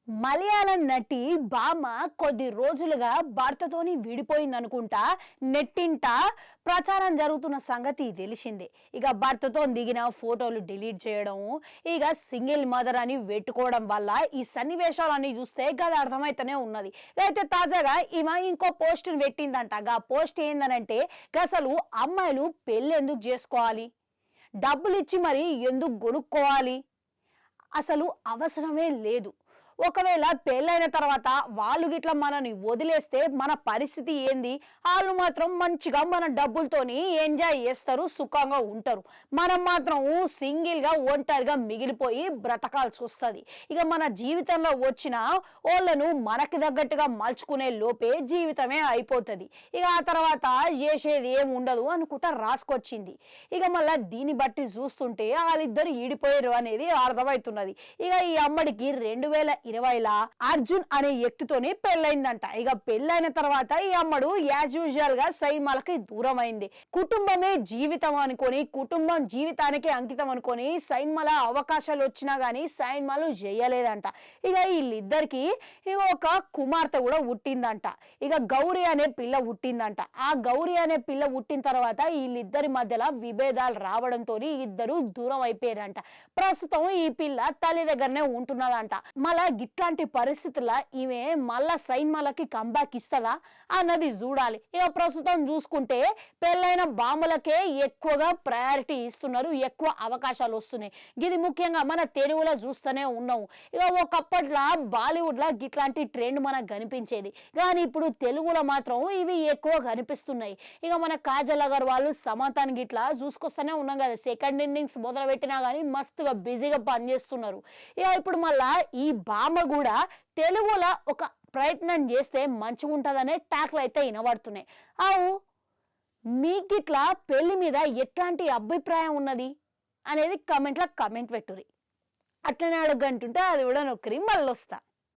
మలయాళం నటి భామ కొద్ది రోజులుగా భర్తతోని విడిపోయిందనుకుంటా నెట్టింట ప్రచారం జరుగుతున్న సంగతి తెలిసిందే. ఇక భర్తతో దిగిన ఫోటోలు డిలీట్ చేయడం, ఇక సింగిల్ మదర్ అని పెట్టుకోవడం వల్ల ఈ సన్నివేశాలన్నీ చూస్తే గది అర్థమైతేనే ఉన్నది. అయితే తాజాగా ఈమె ఇంకో పోస్ట్ పెట్టిందంట. ఆ పోస్ట్ ఏందనంటే అసలు అమ్మాయిలు పెళ్ళి ఎందుకు చేసుకోవాలి, డబ్బులు ఇచ్చి మరి ఎందుకు కొనుక్కోవాలి, అసలు అవసరమే లేదు. ఒకవేళ పెళ్ళైన తర్వాత వాళ్ళు గిట్లా మనని వదిలేస్తే మన పరిస్థితి ఏంది? వాళ్ళు మాత్రం మంచిగా మన డబ్బులతోని ఎంజాయ్ చేస్తారు, సుఖంగా ఉంటారు. మనం మాత్రం సింగిల్గా ఒంటరిగా మిగిలిపోయి బ్రతకాల్సి వస్తుంది. ఇక మన జీవితంలో వచ్చిన వాళ్ళను మనకి తగ్గట్టుగా మలుచుకునే లోపే జీవితమే అయిపోతుంది. ఇక ఆ తర్వాత చేసేది ఏం ఉండదు అనుకుంటా రాసుకొచ్చింది. ఇక మళ్ళీ దీన్ని బట్టి చూస్తుంటే వాళ్ళిద్దరు ఈడిపోయారు అనేది అర్థమవుతున్నది. ఇక ఈ అమ్మడికి 2020లా అర్జున్ అనే వ్యక్తితోనే పెళ్ళైందంట. ఇక పెళ్ళైన తర్వాత ఈ అమ్మడు యాజ్ యూజువల్ గా సైన్మాలకి దూరం అయింది. కుటుంబమే జీవితం అనుకొని, కుటుంబం జీవితానికి అంకితం అనుకొని సైన్మాల అవకాశాలు వచ్చినా గానీ సైన్మాలు చేయలేదంట. ఇక వీళ్ళిద్దరికి ఒక కుమార్తె కూడా పుట్టిందంట. ఇక గౌరీ అనే పిల్ల పుట్టిందంట. ఆ గౌరీ అనే పిల్ల పుట్టిన తర్వాత వీళ్ళిద్దరి మధ్యలో విభేదాలు రావడంతో ఇద్దరు దూరం అయిపోయారంట. ప్రస్తుతం ఈ పిల్ల తల్లి దగ్గరనే ఉంటున్నదంట. మళ్ళా ఇట్లాంటి పరిస్థితుల్లో ఈమె మళ్ళా సైన్మాలకి కంబ్యాక్ ఇస్తుందా అన్నది చూడాలి. ఇక ప్రస్తుతం చూసుకుంటే పెళ్ళైన బామ్మలకే ఎక్కువగా ప్రయారిటీ ఇస్తున్నారు, ఎక్కువ అవకాశాలు వస్తున్నాయి. ఇది ముఖ్యంగా మన తెలుగులో చూస్తూనే ఉన్నాము. ఇక ఒకప్పట్లో బాలీవుడ్లో ఇట్లాంటి ట్రెండ్ మనకు కనిపించేది, కానీ ఇప్పుడు తెలుగులో మాత్రం ఇవి ఎక్కువ కనిపిస్తున్నాయి. ఇక మన కాజల్ అగర్వాల్, సమంతాన్ గిట్లా చూసుకొస్తూనే ఉన్నాం కదా, సెకండ్ ఇన్నింగ్స్ మొదలు పెట్టినా కానీ మస్తుగా బిజీగా పనిచేస్తున్నారు. ఇక ఇప్పుడు మళ్ళా ఈ భామ కూడా తెలుగులో ఒక ప్రయత్నం చేస్తే మంచిగా ఉంటుందనే టాక్లు అయితే వినబడుతున్నాయి. అవు మీకు ఇట్లా పెళ్లి మీద ఎట్లాంటి అభిప్రాయం ఉన్నది అనేది కమెంట్లో కమెంట్ పెట్టుర్రి. అట్లనే అడగంటుంటే అది కూడా నొక్కరి మళ్ళీ వస్తా.